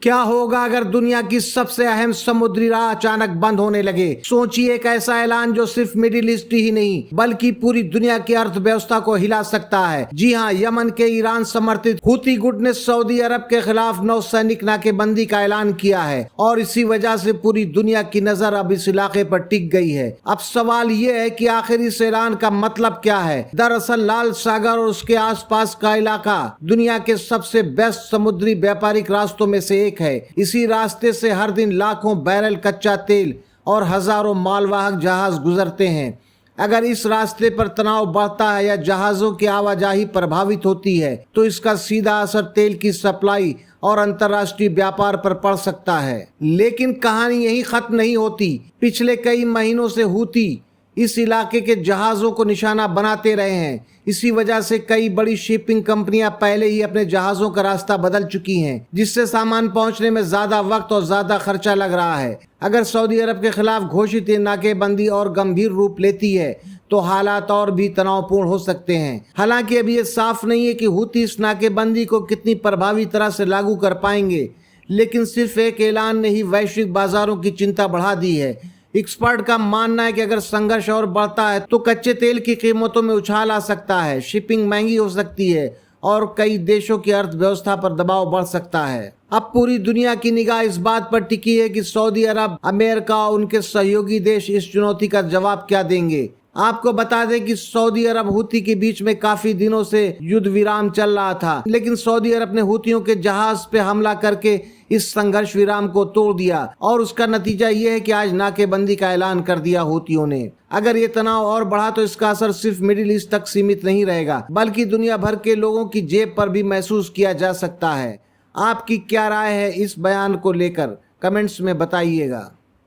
क्या होगा अगर दुनिया की सबसे अहम समुद्री राह अचानक बंद होने लगे? सोचिए, एक ऐसा ऐलान जो सिर्फ मिडिल ईस्ट ही नहीं बल्कि पूरी दुनिया की अर्थव्यवस्था को हिला सकता है। जी हाँ, यमन के ईरान समर्थित हूती गुट ने सऊदी अरब के खिलाफ नौसैनिक नाकेबंदी का ऐलान किया है और इसी वजह से पूरी दुनिया की नजर अब इस इलाके पर टिक गई है। अब सवाल ये है कि आखिर इस ऐलान का मतलब क्या है? दरअसल लाल सागर और उसके आसपास का इलाका दुनिया के सबसे बेस्ट समुद्री व्यापारिक रास्तों में से है। इसी रास्ते से हर दिन लाखों बैरल कच्चा तेल और हजारों मालवाहक जहाज गुजरते हैं। अगर इस रास्ते पर तनाव बढ़ता है या जहाजों की आवाजाही प्रभावित होती है तो इसका सीधा असर तेल की सप्लाई और अंतर्राष्ट्रीय व्यापार पर पड़ सकता है। लेकिन कहानी यही खत्म नहीं होती। पिछले कई महीनों से हूती इस इलाके के जहाजों को निशाना बनाते रहे हैं। इसी वजह से कई बड़ी शिपिंग कंपनियां पहले ही अपने जहाजों का रास्ता बदल चुकी हैं, जिससे सामान पहुंचने में ज्यादा वक्त और ज्यादा खर्चा लग रहा है। अगर सऊदी अरब के खिलाफ घोषित ये नाकेबंदी और गंभीर रूप लेती है तो हालात और भी तनावपूर्ण हो सकते हैं। हालांकि अभी ये साफ नहीं है कि हूती इस नाकेबंदी को कितनी प्रभावी तरह से लागू कर पाएंगे, लेकिन सिर्फ एक ऐलान ने ही वैश्विक बाजारों की चिंता बढ़ा दी है। एक्सपर्ट का मानना है कि अगर संघर्ष और बढ़ता है तो कच्चे तेल की कीमतों में उछाल आ सकता है, शिपिंग महंगी हो सकती है और कई देशों की अर्थव्यवस्था पर दबाव बढ़ सकता है। अब पूरी दुनिया की निगाह इस बात पर टिकी है कि सऊदी अरब, अमेरिका और उनके सहयोगी देश इस चुनौती का जवाब क्या देंगे। आपको बता दें कि सऊदी अरब हूती के बीच में काफी दिनों से युद्ध विराम चल रहा था, लेकिन सऊदी अरब ने हूतियों के जहाज पे हमला करके इस संघर्ष विराम को तोड़ दिया और उसका नतीजा ये है कि आज नाकेबंदी का ऐलान कर दिया हूतियों ने। अगर ये तनाव और बढ़ा तो इसका असर सिर्फ मिडिल ईस्ट तक सीमित नहीं रहेगा, बल्कि दुनिया भर के लोगों की जेब पर भी महसूस किया जा सकता है। आपकी क्या राय है इस बयान को लेकर? कमेंट्स में बताइएगा।